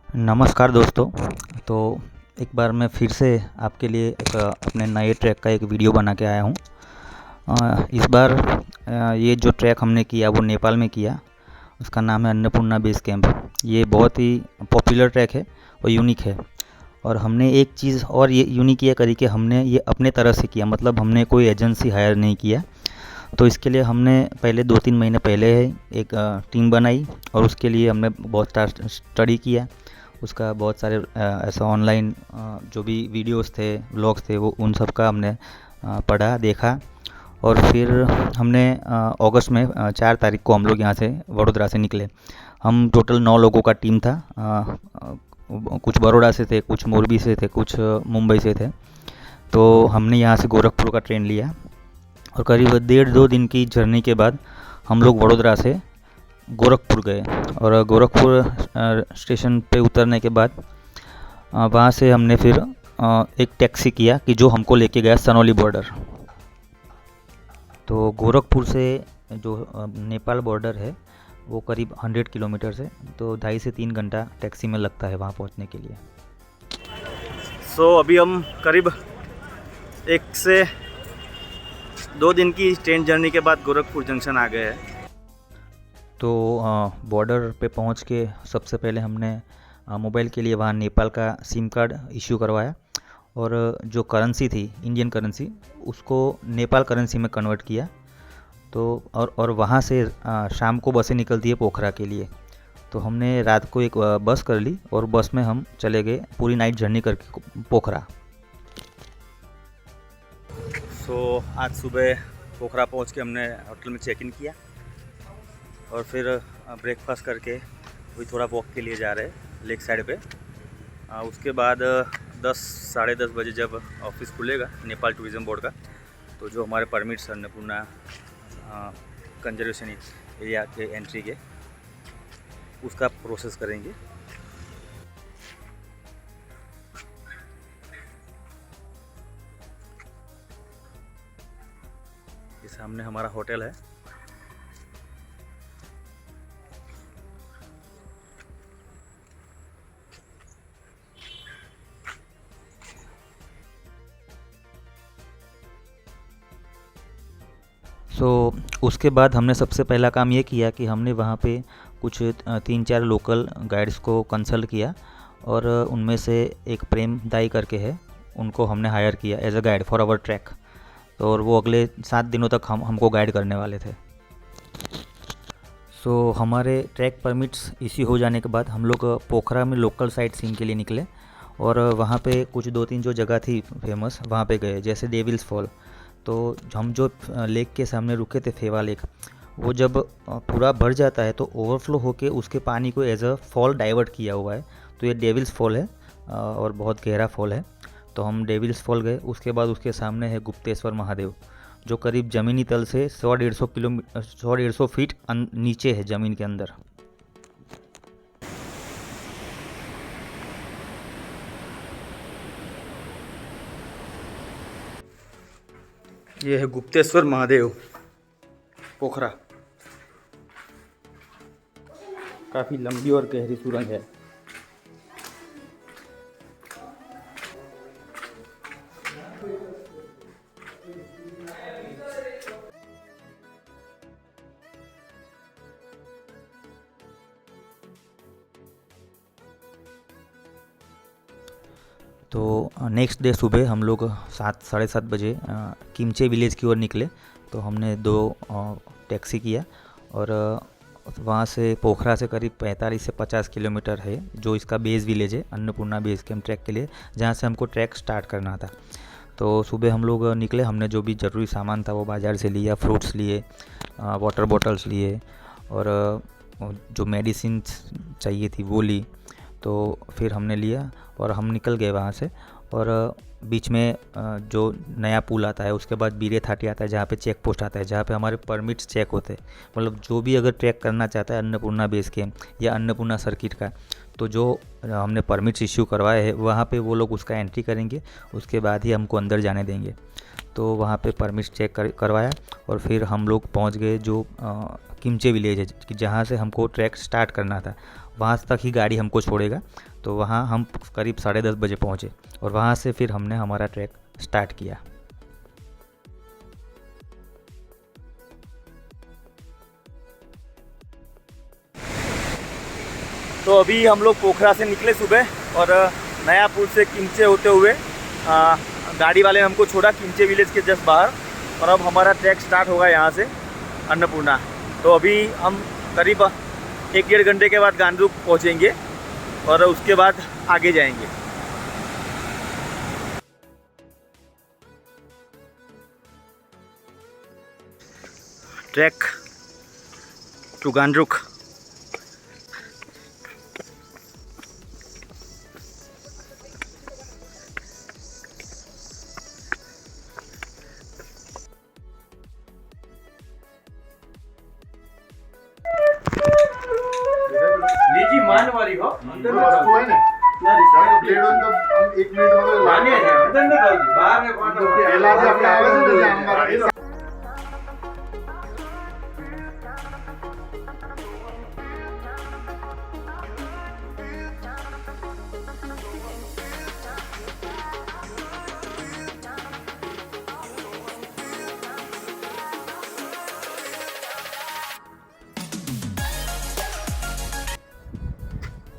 नमस्कार दोस्तों। तो एक बार मैं फिर से आपके लिए एक अपने नए ट्रैक का एक वीडियो बना के आया हूँ। इस बार ये जो ट्रैक हमने किया वो नेपाल में किया। उसका नाम है अन्नपूर्णा बेस कैंप। ये बहुत ही पॉपुलर ट्रैक है और यूनिक है। और हमने एक चीज़ और ये यूनिक ये करी कि हमने ये अपने तरह से किया, मतलब हमने कोई एजेंसी हायर नहीं किया। तो इसके लिए हमने पहले 2-3 महीने पहले एक टीम बनाई और उसके लिए हमने बहुत सारा स्टडी किया। उसका बहुत सारे ऐसा ऑनलाइन जो भी वीडियोस थे, व्लॉग्स थे, वो उन सब का हमने पढ़ा, देखा। और फिर हमने अगस्त में 4 तारीख को हम लोग यहाँ से वडोदरा से निकले। हम टोटल 9 लोगों का टीम था। कुछ बड़ौदा से थे, कुछ मोरबी से थे, कुछ मुंबई से थे। तो हमने यहाँ से गोरखपुर का ट्रेन लिया और करीब 1.5-2 दिन की जर्नी के बाद हम लोग वडोदरा से गोरखपुर गए। और गोरखपुर स्टेशन पे उतरने के बाद वहाँ से हमने फिर एक टैक्सी किया कि जो हमको लेके गया सनौली बॉर्डर। तो गोरखपुर से जो नेपाल बॉर्डर है वो करीब 100 किलोमीटर है, तो 2.5 से 3 घंटा टैक्सी में लगता है वहाँ पहुँचने के लिए। अभी हम करीब 1 से 2 दिन की ट्रेन जर्नी के बाद गोरखपुर जंक्शन आ गए हैं। तो बॉर्डर पे पहुँच के सबसे पहले हमने मोबाइल के लिए वहाँ नेपाल का सिम कार्ड इशू करवाया और जो करेंसी थी, इंडियन करेंसी, उसको नेपाल करेंसी में कन्वर्ट किया। तो और वहाँ से शाम को बसें निकलती है पोखरा के लिए। तो हमने रात को एक बस कर ली और बस में हम चले गए पूरी नाइट जर्नी करके पोखरा। आज सुबह पोखरा पहुंच के हमने होटल में चेक इन किया और फिर ब्रेकफास्ट करके वही थोड़ा वॉक के लिए जा रहे हैं लेक साइड पे। उसके बाद 10-10:30 बजे जब ऑफिस खुलेगा नेपाल टूरिज़्म बोर्ड का, तो जो हमारे परमिट्स अन्नपूर्णा कंजर्वेशन एरिया के एंट्री के, उसका प्रोसेस करेंगे। ये सामने हमारा होटल है। उसके बाद हमने सबसे पहला काम ये किया कि हमने वहाँ पे कुछ 3-4 लोकल गाइड्स को कंसल्ट किया और उनमें से एक प्रेम दाई करके है, उनको हमने हायर किया as a guide for our track. तो और वो अगले 7 दिनों तक हमको गाइड करने वाले थे। हमारे ट्रैक परमिट्स इश्यू हो जाने के बाद हम लोग पोखरा में लोकल साइट सीइंग के लिए निकले और वहाँ पे कुछ 2-3 जो जगह थी फेमस, वहाँ पे गए, जैसे डेविल्स फॉल। तो हम जो लेक के सामने रुके थे, फेवा लेक, वो जब पूरा भर जाता है तो ओवरफ्लो होके उसके पानी को एज अ फॉल डाइवर्ट किया हुआ है। तो ये डेविल्स फॉल है और बहुत गहरा फॉल है। तो हम डेविल्स फॉल गए। उसके बाद उसके सामने है गुप्तेश्वर महादेव, जो करीब ज़मीनी तल से 100-150 फीट नीचे है ज़मीन के अंदर। ये है गुप्तेश्वर महादेव पोखरा। काफ़ी लंबी और गहरी सुरंग है। तो नेक्स्ट डे सुबह हम लोग 7-7:30 बजे किमचे विलेज की ओर निकले। तो हमने 2 टैक्सी किया और वहाँ से पोखरा से करीब 45 से 50 किलोमीटर है जो इसका बेस विलेज है, अन्नपूर्णा बेस कैंप ट्रैक के लिए, जहाँ से हमको ट्रैक स्टार्ट करना था। तो सुबह हम लोग निकले। हमने जो भी ज़रूरी सामान था वो बाज़ार से लिया, फ्रूट्स लिए, वाटर बॉटल्स लिए और जो मेडिसिन चाहिए थी वो ली। तो फिर हमने लिया और हम निकल गए वहाँ से। और बीच में जो नया पुल आता है, उसके बाद बीरे थाटी आता है जहाँ पे चेक पोस्ट आता है, जहाँ पे हमारे परमिट्स चेक होते हैं। मतलब जो भी अगर ट्रैक करना चाहता है अन्नपूर्णा बेस कैंप या अन्नपूर्णा सर्किट का, तो जो हमने परमिट्स इश्यू करवाए हैं वहाँ पे वो लोग उसका एंट्री करेंगे, उसके बाद ही हमको अंदर जाने देंगे। तो वहाँ पे परमिट्स चेक करवाया और फिर हम लोग पहुँच गए जो किमचे विलेज है, जहाँ से हमको ट्रैक स्टार्ट करना था। वहाँ तक ही गाड़ी हमको छोड़ेगा। तो वहाँ हम करीब 10:30 बजे पहुँचे और वहाँ से फिर हमने हमारा ट्रैक स्टार्ट किया। तो अभी हम लोग पोखरा से निकले सुबह और नया पुल से किमचे होते हुए गाड़ी वाले ने हमको छोड़ा किमचे विलेज के जस्ट बाहर, और अब हमारा ट्रैक स्टार्ट होगा यहाँ से अन्नपूर्णा। तो अभी हम करीब 1-1.5 घंटे के बाद गांडुक पहुँचेंगे और उसके बाद आगे जाएंगे। Track to Ghandruk. लीची मान वाली हो अंदर में वस्तु है ना ना ब्लेड ऑन तो हम 1 मिनट में माने है अंदर में खाओगी बाहर में कौन पहला से अपने आवाज से जानवर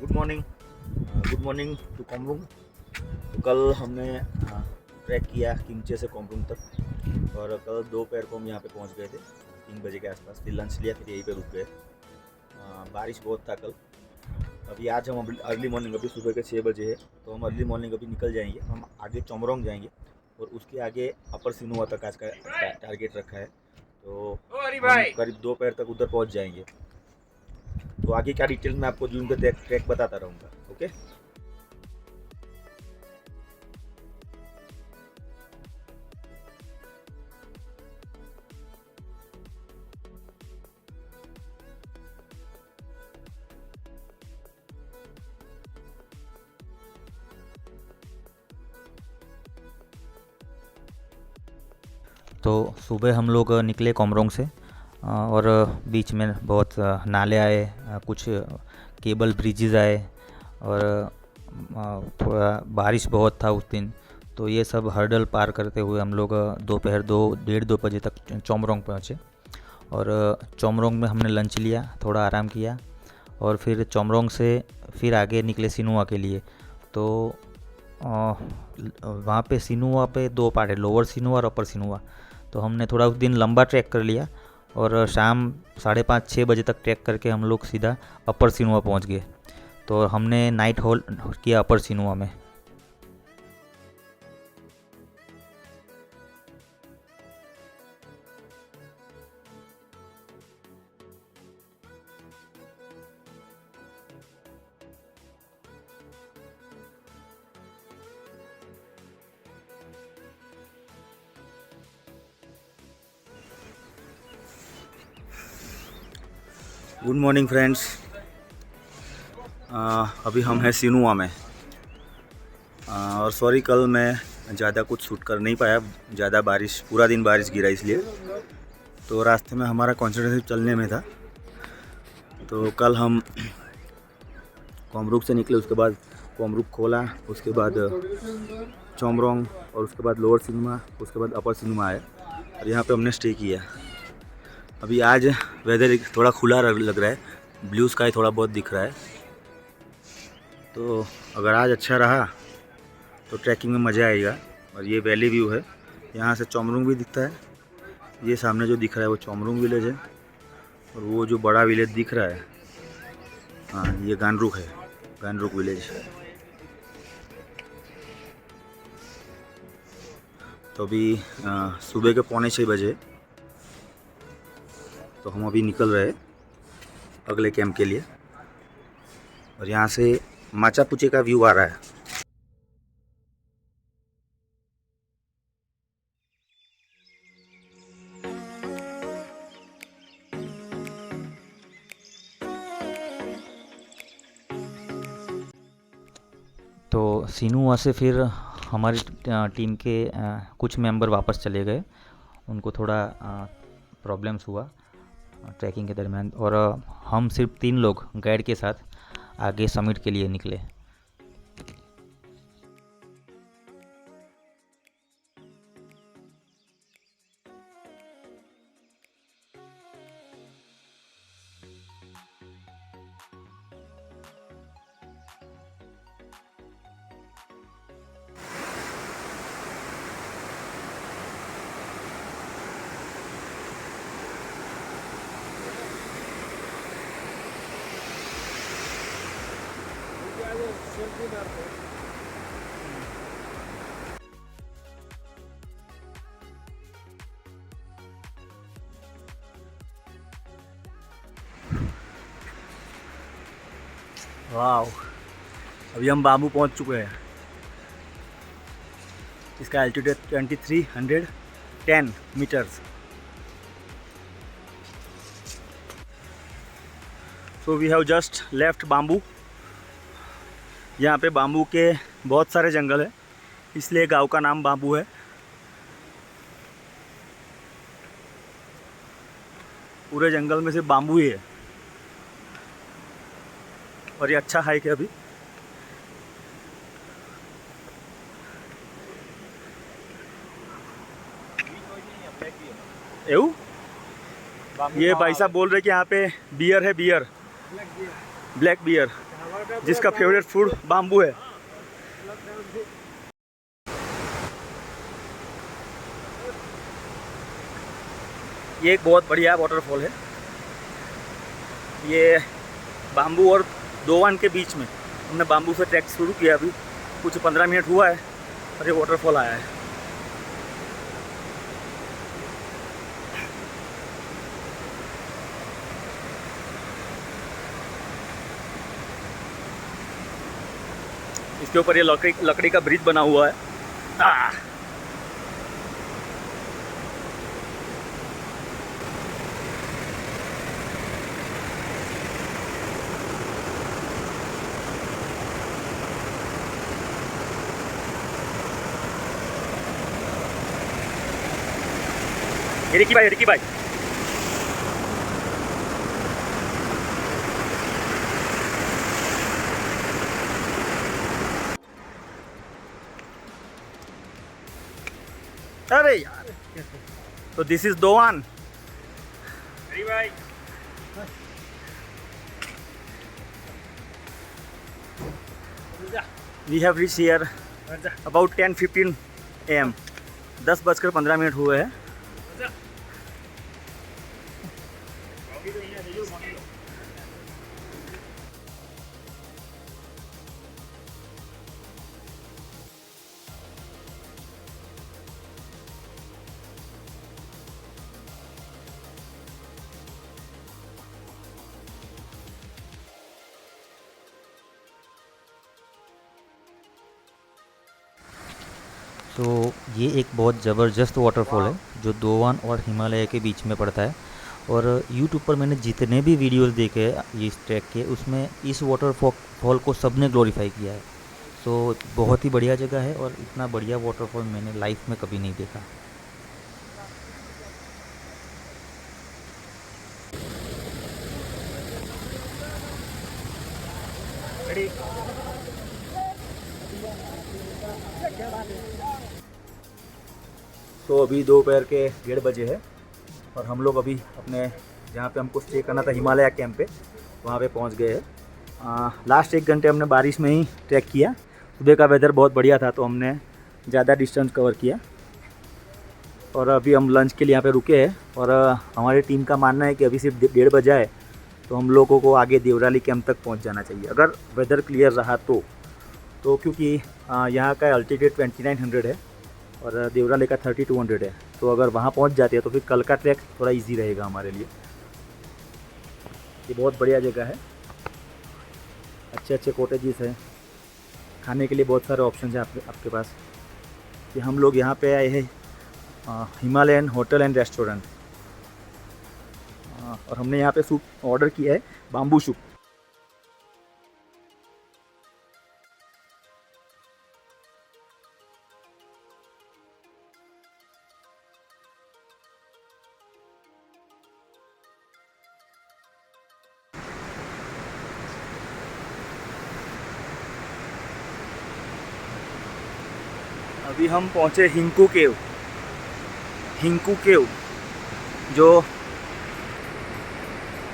गुड मॉर्निंग टू कोमरुंग। तो कल हमने ट्रैक किया किमचे से कोमरुंग तक और कल दोपहर को हम यहाँ पे पहुँच गए थे 3 बजे के आसपास। फिर लंच लिया, फिर यहीं पे रुक गए। बारिश बहुत था कल। अभी आज हम अर्ली मॉर्निंग, अभी सुबह के 6 बजे है, तो हम अर्ली मॉर्निंग अभी निकल जाएंगे। हम आगे चोमरोंग जाएंगे और उसके आगे अपर सिनुआ तक आज का टारगेट रखा है। तो हम करीब दोपहर तक उधर पहुँच जाएंगे। तो आगे क्या डिटेल्स मैं आपको जून के ट्रैक बताता रहूँगा। ओके, तो सुबह हम लोग निकले कोमरोंग से और बीच में बहुत नाले आए, कुछ केबल ब्रिजेज़ आए और थोड़ा बारिश बहुत था उस दिन। तो ये सब हर्डल पार करते हुए हम लोग दोपहर 2-1:30 बजे तक चोमरोंग पहुँचे और चोमरोंग में हमने लंच लिया, थोड़ा आराम किया और फिर चोमरोंग से फिर आगे निकले सिनुआ के लिए। तो वहाँ पे सिनुआ पे 2 पार्ट है, लोअर सिनुआ और अपर सिनुआ। तो हमने थोड़ा उस दिन लंबा ट्रैक कर लिया और शाम 5:30-6 बजे तक ट्रैक करके हम लोग सीधा अपर सिनुआ पहुँच गए। तो हमने नाइट होल्ड किया अपर सिनुआ में। Good morning friends. अभी हम हैं सिनुआ में और सॉरी कल मैं ज़्यादा कुछ शूट कर नहीं पाया, ज़्यादा बारिश, पूरा दिन बारिश गिरा इसलिए। तो रास्ते में हमारा कॉन्सेंट्रेशन चलने में था। तो कल हम कोमरुक से निकले, उसके बाद कोमरुक खोला, उसके बाद चोमरोंग और उसके बाद लोअर सिनुआ, उसके बाद अपर सिनुआ आए और यहाँ पे हमने स्टे किया। अभी आज वेदर थोड़ा खुला लग रहा है, ब्लू स्काई थोड़ा बहुत दिख रहा है। तो अगर आज अच्छा रहा तो ट्रैकिंग में मज़ा आएगा। और ये वैली व्यू है, यहाँ से चोमरुंग भी दिखता है। ये सामने जो दिख रहा है वो चोमरुंग विलेज है और वो जो बड़ा विलेज दिख रहा है, हाँ, ये गांडरुक है, गांडरुक विलेज। तो अभी सुबह के 5:45 बजे, तो हम अभी निकल रहे हैं अगले कैंप के लिए और यहाँ से माचा पुचे का व्यू आ रहा है। तो सिनुआ से फिर हमारी टीम के कुछ मेंबर वापस चले गए, उनको थोड़ा प्रॉब्लम्स हुआ ट्रैकिंग के दरमियान और हम सिर्फ 3 लोग गाइड के साथ आगे समिट के लिए निकले। वाह, अभी हम बाम्बू पहुंच चुके हैं। इसका altitude 2310 meters. So we have just left Bamboo. यहाँ पे बाम्बू के बहुत सारे जंगल है, इसलिए गांव का नाम बाम्बू है। पूरे जंगल में सिर्फ बाम्बू ही है और ये अच्छा हाइक है। अभी एऊ ये भाई साहब बोल रहे कि यहाँ पे बियर है, बियर, ब्लैक बियर, जिसका फेवरेट फूड बाम्बू है। ये एक बहुत बढ़िया वाटरफॉल है। ये बाम्बू और दोवान के बीच में हमने बाम्बू से ट्रैक शुरू किया। अभी कुछ 15 मिनट हुआ है और ये वाटरफॉल आया है। इसके ऊपर ये लकड़ी का ब्रिज बना हुआ है। ये रिकी भाई, रिकी भाई, अरे यार, तो दिस इज दोवान। भाई we have reach here about 10:15 AM। 10:15 हुए हैं। तो ये एक बहुत ज़बरदस्त वाटरफॉल है जो दोवान और हिमालय के बीच में पड़ता है। और यूट्यूब पर मैंने जितने भी वीडियोस देखे हैं इस ट्रैक के, उसमें इस वाटरफॉल को सबने ग्लोरीफाई किया है। तो बहुत ही बढ़िया जगह है और इतना बढ़िया वाटरफॉल मैंने लाइफ में कभी नहीं देखा। तो अभी दोपहर के 1:30 बजे है और हम लोग अभी अपने जहाँ पे हमको स्टे करना था हिमालय कैंप पे, वहाँ पे पहुँच गए हैं। लास्ट 1 घंटे हमने बारिश में ही ट्रैक किया। सुबह का वेदर बहुत बढ़िया था तो हमने ज़्यादा डिस्टेंस कवर किया और अभी हम लंच के लिए यहाँ पे रुके हैं। और हमारी टीम का मानना है कि अभी सिर्फ 1:30 बजा है तो हम लोगों को आगे देवराली कैंप तक पहुँच जाना चाहिए, अगर वेदर क्लियर रहा तो क्योंकि यहाँ का अल्टीट्यूड 2900 है और देवराली का 3200 है। तो अगर वहाँ पहुँच जाते हैं तो फिर कल का ट्रैक थोड़ा इजी रहेगा हमारे लिए। ये बहुत बढ़िया जगह है, अच्छे अच्छे कॉटेजेस हैं, खाने के लिए बहुत सारे ऑप्शन हैं आपके पास। कि हम लोग यहाँ पे आए हैं हिमालयन होटल एंड रेस्टोरेंट और हमने यहाँ पे सूप ऑर्डर किया है, बाम्बू सूप। अभी हम पहुँचे हिंकू केव जो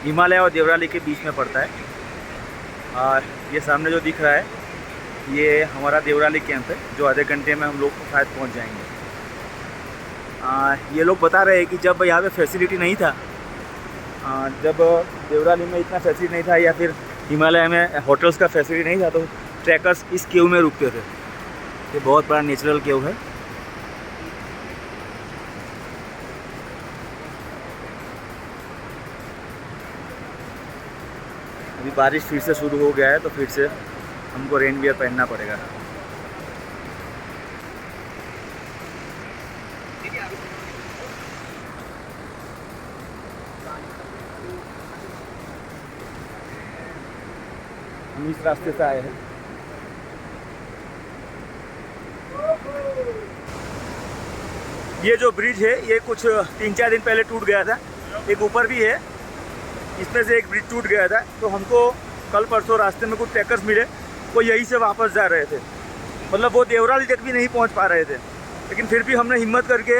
हिमालय और देवराली के बीच में पड़ता है। और ये सामने जो दिख रहा है ये हमारा देवराली कैंप है, जो आधे घंटे में हम लोग शायद पहुंच जाएंगे। ये लोग बता रहे हैं कि जब यहाँ पे फैसिलिटी नहीं था, जब देवराली में इतना फैसिलिटी नहीं था या फिर हिमालय में होटल्स का फैसिलिटी नहीं था, तो ट्रैकर्स इस केव में रुकते थे। ये बहुत बड़ा नेचुरल केव है। अभी बारिश फिर से शुरू हो गया है, तो फिर से हमको रेन वियर पहनना पड़ेगा। हम इस रास्ते से आए हैं। ये जो ब्रिज है ये कुछ 3-4 दिन पहले टूट गया था। एक ऊपर भी है, इसमें से एक ब्रिज टूट गया था। तो हमको कल परसों रास्ते में कुछ ट्रैकर्स मिले, वो यहीं से वापस जा रहे थे। मतलब वो देवराली तक भी नहीं पहुंच पा रहे थे, लेकिन फिर भी हमने हिम्मत करके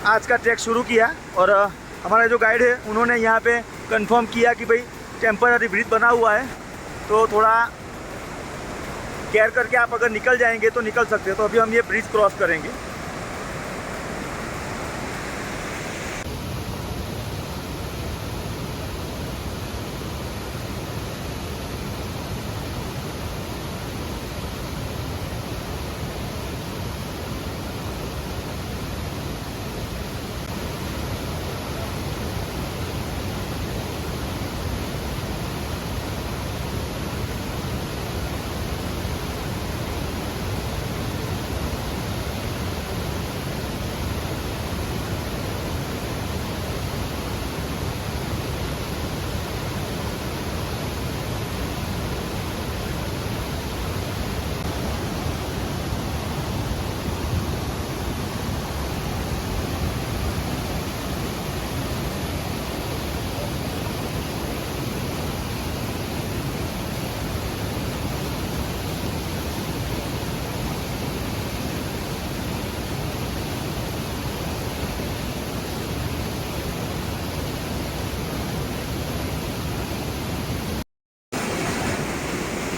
आज का ट्रैक शुरू किया। और हमारा जो गाइड है उन्होंने यहाँ पे कंफर्म किया कि भाई टेम्पररी ब्रिज बना हुआ है, तो थोड़ा केयर करके आप अगर निकल जाएंगे तो निकल सकते हैं। तो अभी हम ये ब्रिज क्रॉस करेंगे।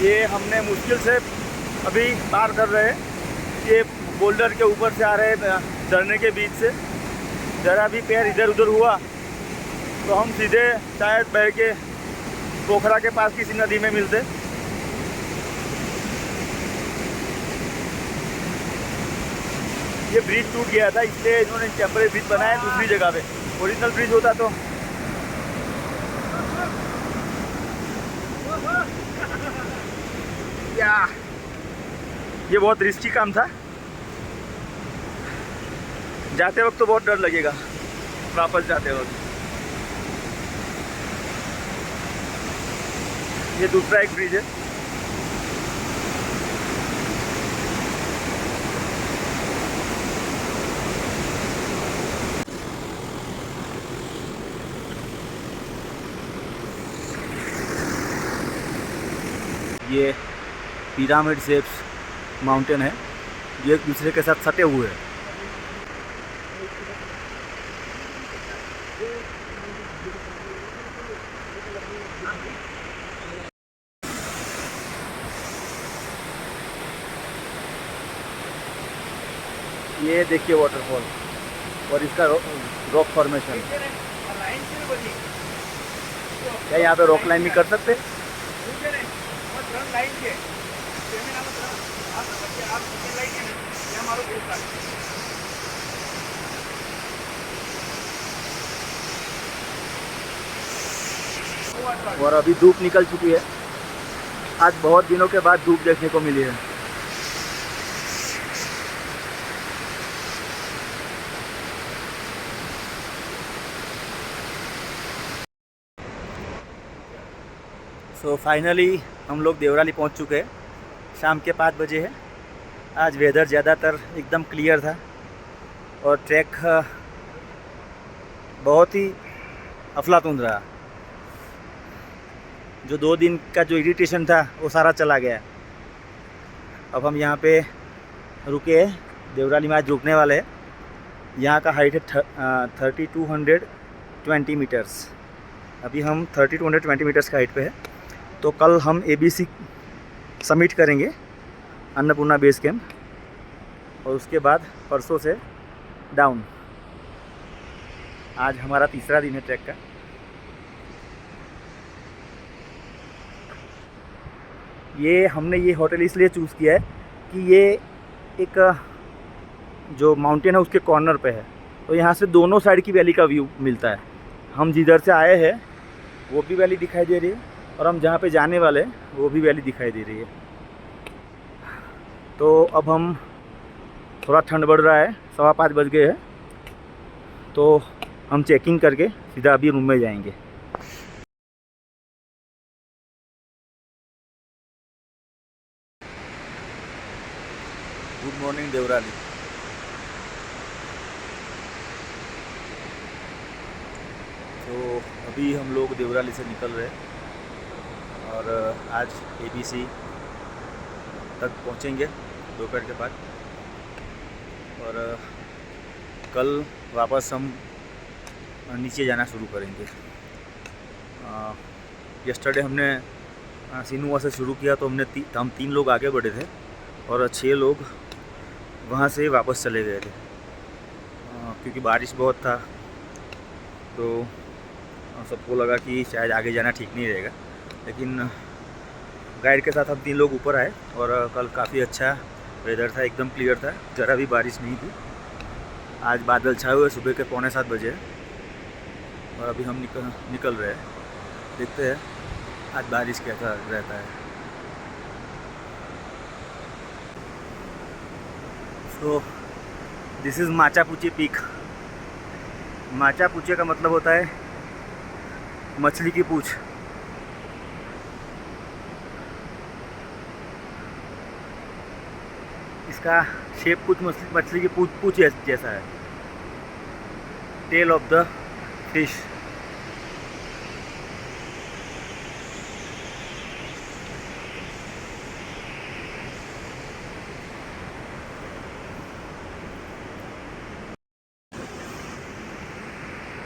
ये हमने मुश्किल से अभी पार कर रहे हैं। ये बोल्डर के ऊपर से आ रहे हैं, झरने के बीच से। ज़रा भी पैर इधर उधर हुआ तो हम सीधे शायद बह के पोखरा के पास किसी नदी में मिलते। ये ब्रिज टूट गया था, इसलिए इन्होंने टेम्परेरी ब्रिज बनाया दूसरी जगह पे। ओरिजिनल ब्रिज होता तो ये बहुत रिस्की काम था। जाते वक्त तो बहुत डर लगेगा, वापस जाते वक्त। ये दूसरा एक ब्रिज है। ये पिरामिड शेप्स माउंटेन है, ये एक दूसरे के साथ सटे हुए हैं। ये देखिए वाटरफॉल और इसका रॉक फॉर्मेशन। क्या यहाँ पे रॉक लाइन भी कर सकते? और अभी धूप निकल चुकी है। आज बहुत दिनों के बाद धूप देखने को मिली है। सो फाइनली हम लोग देवराली पहुंच चुके हैं। शाम के 5 बजे है। आज वेदर ज़्यादातर एकदम क्लियर था और ट्रैक बहुत ही अफलातून रहा। जो 2 दिन का जो इरिटेशन था वो सारा चला गया। अब हम यहाँ पे रुके हैं, देवराली में आज रुकने वाले हैं। यहाँ का हाइट है 3220 मीटर्स। अभी हम 3220 मीटर्स का हाइट पे है। तो कल हम ABC सबमिट करेंगे अन्नपूर्णा बेस कैंप, और उसके बाद परसों से डाउन। आज हमारा तीसरा दिन है ट्रैक का। ये हमने ये होटल इसलिए चूज़ किया है कि ये एक जो माउंटेन है उसके कॉर्नर पे है, तो यहाँ से दोनों साइड की वैली का व्यू मिलता है। हम जिधर से आए हैं वो भी वैली दिखाई दे रही है, और हम जहाँ पे जाने वाले हैं वो भी वैली दिखाई दे रही है। तो अब हम थोड़ा ठंड बढ़ रहा है, 5:15 बज गए हैं, तो हम चेकिंग करके सीधा अभी रूम में जाएंगे। Good morning Devrali. तो अभी हम लोग देवराली से निकल रहे हैं और आज ABC तक पहुंचेंगे दोपहर के बाद, और कल वापस हम नीचे जाना शुरू करेंगे। यस्टरडे हमने सिनुआ से शुरू किया, तो हम 3 लोग आगे बढ़े थे और 6 लोग वहाँ से वापस चले गए थे, क्योंकि बारिश बहुत था। तो सबको लगा कि शायद आगे जाना ठीक नहीं रहेगा, लेकिन गाइड के साथ हम 3 लोग ऊपर आए, और कल काफ़ी अच्छा वेदर था, एकदम क्लियर था, ज़रा भी बारिश नहीं थी। आज बादल छाए हुए, सुबह के 6:45 बजे, और अभी हम निकल रहे हैं। देखते हैं आज बारिश कैसा रहता है। तो दिस इज़ माचापुची पीक। माचापुची का मतलब होता है मछली की पूँछ। इसका शेप कुछ मछली की पूँछ जैसा है, टेल ऑफ द फिश।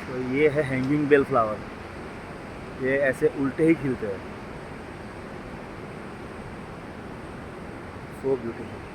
तो ये है हैंगिंग बेल फ्लावर, ये ऐसे उल्टे ही खिलते हैं। So beautiful.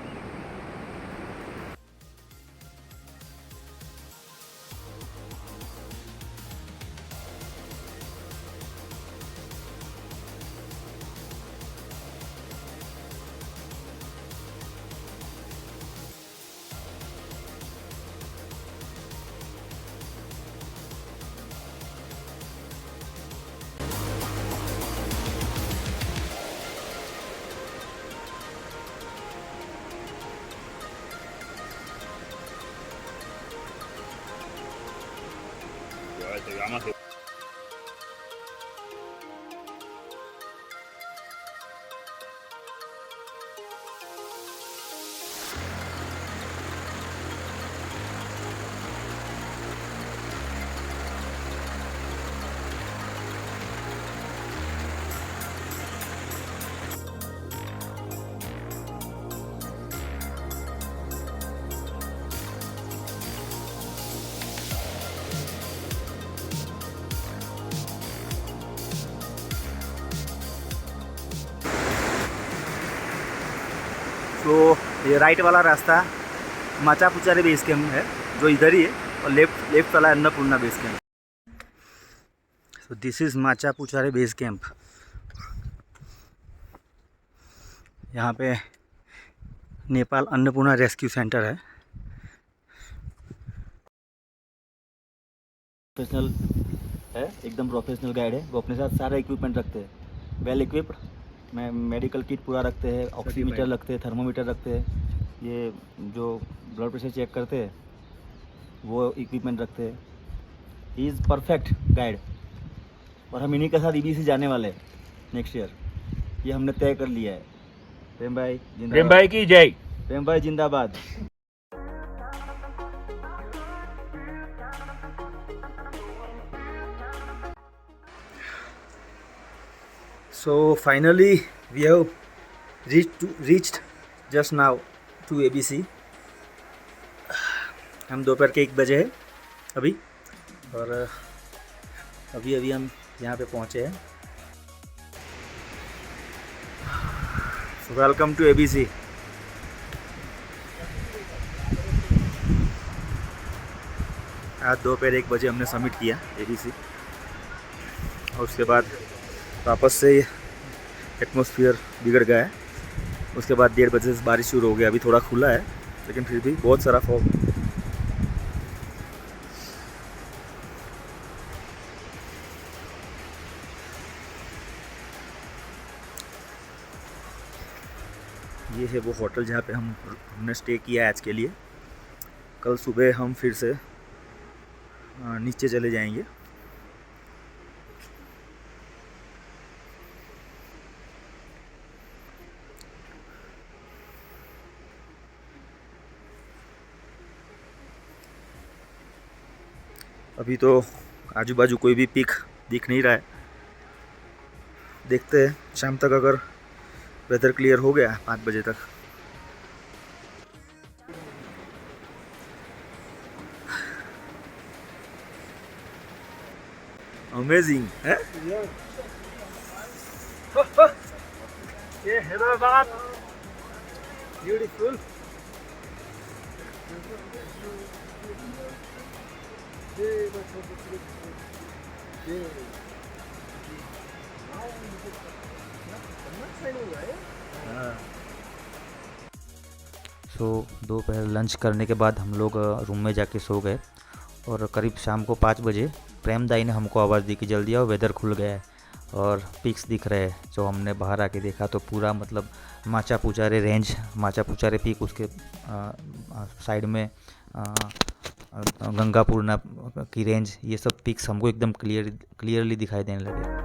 तो ये राइट वाला रास्ता माचापुचारे बेस कैंप है, जो इधर ही है, और लेफ्ट वाला Annapurna base camp. So this is Machapuchare base camp. यहाँ पे नेपाल अन्नपूर्णा रेस्क्यू सेंटर है। प्रोफेशनल है, एकदम प्रोफेशनल गाइड है। वो अपने साथ सारा इक्विपमेंट रखते हैं, वेल इक्विप्ड। मेडिकल किट पूरा रखते हैं, ऑक्सीमीटर रखते हैं, थर्मोमीटर रखते हैं, ये जो ब्लड प्रेशर चेक करते हैं वो इक्विपमेंट रखते हैं। ही इज़ परफेक्ट गाइड, और हम इन्हीं के साथ ABC जाने वाले हैं नेक्स्ट ईयर। ये हमने तय कर लिया है। प्रेम भाई जिंदाबाद। प्रेम भाई की जय। प्रेम भाई जिंदाबाद। So finally we have reached just now to ABC। हम दोपहर के 1 बजे हैं अभी, और अभी हम यहाँ पे पहुँचे हैं। Welcome to ABC। आज दोपहर 1 बजे हमने सबमिट किया ABC, और उसके बाद वापस से एटमॉस्फेयर बिगड़ गया है। उसके बाद 1:30 बजे से बारिश शुरू हो गया। अभी थोड़ा खुला है, लेकिन फिर भी बहुत सारा फॉग। ये है वो होटल जहाँ पे हमने स्टे किया है आज के लिए। कल सुबह हम फिर से नीचे चले जाएंगे। अभी तो आजू बाजू कोई भी पीक दिख नहीं रहा है। देखते हैं शाम तक अगर वेदर क्लियर हो गया 5 बजे तक। अमेजिंग है ये हैदराबाद ब्यूटीफुल। दोपहर लंच करने के बाद हम लोग रूम में जाके सो गए, और करीब शाम को 5 बजे प्रेम दाई ने हमको आवाज़ दी कि जल्दी आओ, वेदर खुल गया है और पिक्स दिख रहे हैं। जो हमने बाहर आके देखा तो पूरा मतलब माचा पुचारे रेंज, माचा पुचारे पीक, उसके साइड में गंगापूर्णा की रेंज, ये सब पिक्स हमको एकदम क्लियरली दिखाई देने लगे।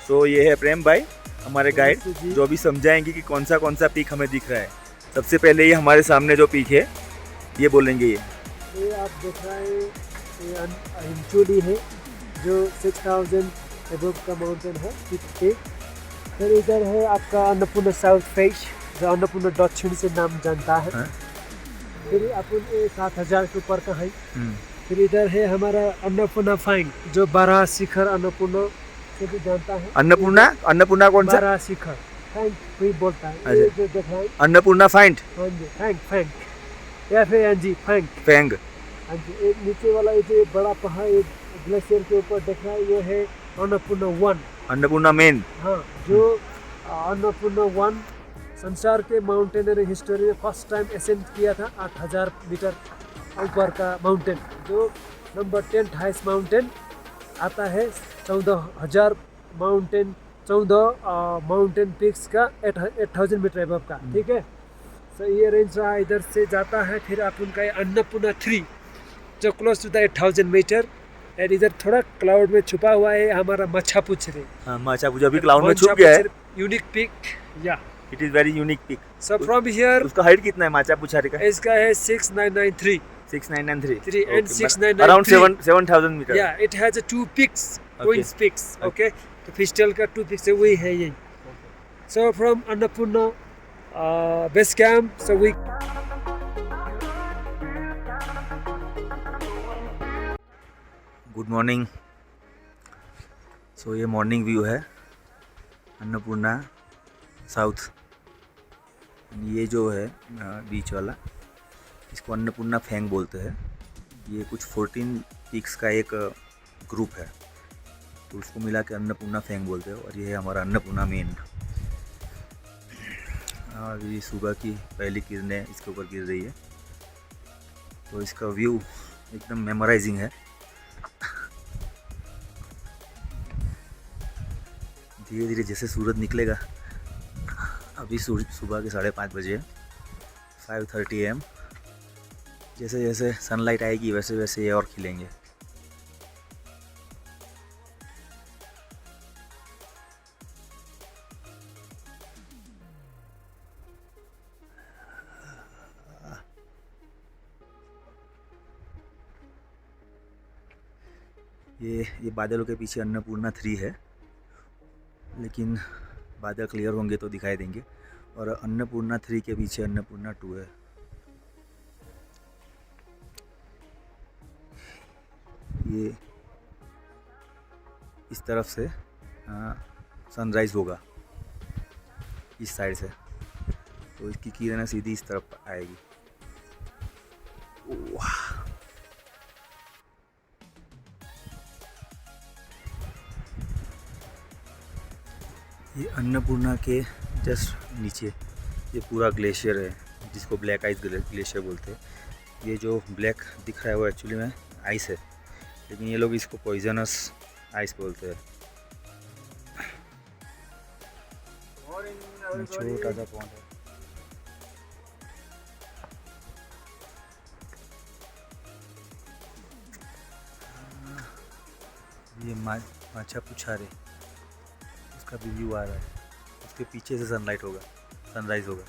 तो ये है प्रेम भाई, हमारे गाइड, जो अभी समझाएंगे कि कौन सा पीक हमें दिख रहा है। सबसे पहले ये हमारे सामने जो पीक है ये बोलेंगे। ये आप देख रहे हैं, ये हिमचोली है जो 6000 एबव का माउंटेन है पीक। फिर इधर है आपका अन्नपूर्णा साउथ फेस, जो अन्नपूर्णा दक्षिण से नाम जानता है। फिर अपन 7000 के ऊपर का है। फिर इधर है हमारा अन्नपूर्णा फाइन, जो 12 शिखर अन्नपूर्णा से भी जानता है। अन्नपूर्णा कौन सा? 12 शिखर फाइन कोई बोलता है। ये जो देख रहे हैं अन्नपूर्णा फाइंट, हाँ जी, फैंग FANG फैंग। फैंग। हाँ जी, एक नीचे वाला ये जो बड़ा पहाड़ एक ग्लेशियर के ऊपर देख रहा है, ये है अन्नपूर्णा 1। अन्नपूर्णा मेन। हाँ, जो अन्नपूर्णा 1 संसार के माउंटेनरी हिस्ट्री में फर्स्ट टाइम असेंड किया था 8000 मीटर ऊपर का माउंटेन। जो नंबर 10 हाईएस्ट माउंटेन आता है 14,000 माउंटेन, 14 माउंटेन पिक्स का 8000 मीटर एबव का। ठीक है, तो ये रेंज रहा, इधर से जाता है। फिर आप उनका अन्नपूर्णा 3 जो close to the 8000 meter, and इधर थोड़ा क्लाउड में छुपा हुआ है हमारा माचापुचरे। हाँ, माचापुचरे अभी क्लाउड में छुप गया है। यूनिक पिक, या it is very unique peak. So from here, उसका हाइट कितना है माचापुचरे का? इसका है 6993 6993 and 6993 अराउंड 7000 मीटर। या it has 2 peaks, queens peaks. Okay, तो फिस्टल का 2 पिक्स है, वही है ये। So from Annapurna base camp, so we good morning. So ये मॉर्निंग व्यू है अन्नपूर्णा साउथ। ये जो है बीच वाला, इसको अन्नपूर्णा फैंग बोलते हैं। ये कुछ 14 पीक्स का एक ग्रुप है, तो उसको मिला के अन्नपूर्णा फैंग बोलते हैं। और ये है हमारा अन्नपूर्णा मेन। अभी सुबह की पहली किरणें इसके ऊपर गिर रही है, तो इसका व्यू एकदम मेमोराइजिंग है। धीरे धीरे जैसे सूरज निकलेगा, अभी सुबह के 5:30 बजे 5:30 AM, जैसे जैसे सनलाइट आएगी वैसे वैसे ये और खिलेंगे। ये बादलों के पीछे अन्नपूर्णा 3 है, लेकिन बादल क्लियर होंगे तो दिखाई देंगे। और अन्नपूर्णा 3 के पीछे अन्नपूर्णा 2 है। ये इस तरफ से सनराइज़ होगा, इस साइड से, तो इसकी किरणें सीधी इस तरफ आएगी। वाह, ये अन्नपूर्णा के जस्ट नीचे ये पूरा ग्लेशियर है, जिसको ब्लैक आइस ग्लेशियर बोलते हैं। ये जो ब्लैक दिख रहा है वो एक्चुअली में आइस है, लेकिन ये लोग इसको पॉइजनस आइस बोलते हैं। छोटा सा पॉन्ड है। ये माचा पुछारे, उसका भी व्यू आ रहा है, उसके पीछे से सनलाइट होगा, सनराइज होगा।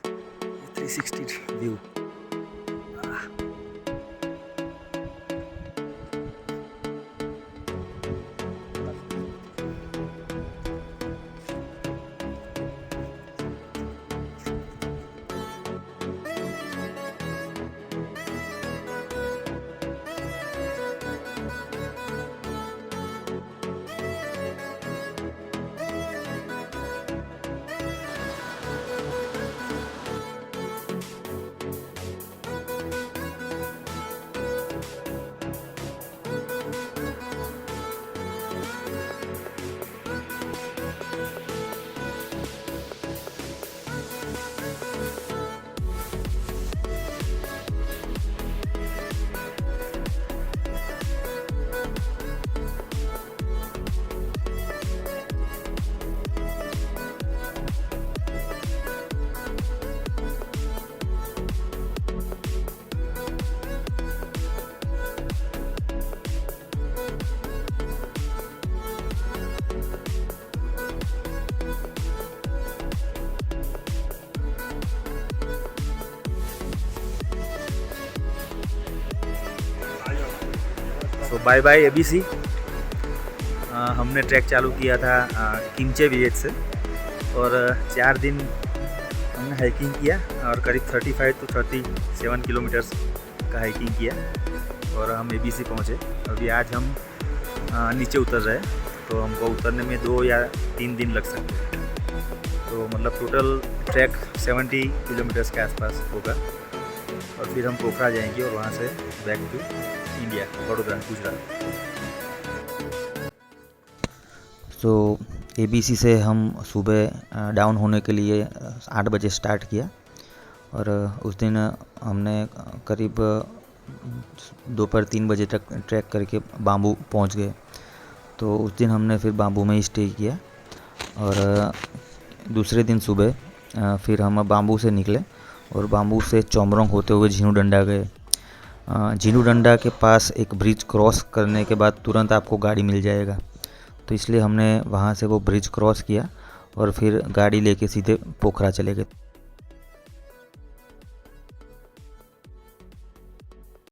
ये 360 व्यू। तो बाय बाय ABC। हमने ट्रैक चालू किया था किमचे विलेज से, और 4 दिन हमने हाइकिंग किया और करीब 35 to 37 किलोमीटर्स का हाइकिंग किया, और हम ABC पहुँचे। अभी आज हम नीचे उतर रहे हैं, तो हमको उतरने में 2 या 3 दिन लग सकते हैं। तो मतलब टोटल ट्रैक 70 किलोमीटर्स के आसपास होगा, और फिर हम पोखरा जाएंगे और वहाँ से back to India, Baroda, Gujarat. तो ABC से हम सुबह डाउन होने के लिए 8 बजे स्टार्ट किया, और उस दिन हमने करीब दोपहर 3 बजे तक ट्रैक करके बाम्बू पहुंच गए। तो उस दिन हमने फिर बाम्बू में ही स्टे किया, और दूसरे दिन सुबह फिर हम बाम्बू से निकले और बाम्बू से चोमरोंग होते हुए झीनू डंडा गए। झीनू डंडा के पास एक ब्रिज क्रॉस करने के बाद तुरंत आपको गाड़ी मिल जाएगा, तो इसलिए हमने वहाँ से वो ब्रिज क्रॉस किया और फिर गाड़ी लेके सीधे पोखरा चले गए।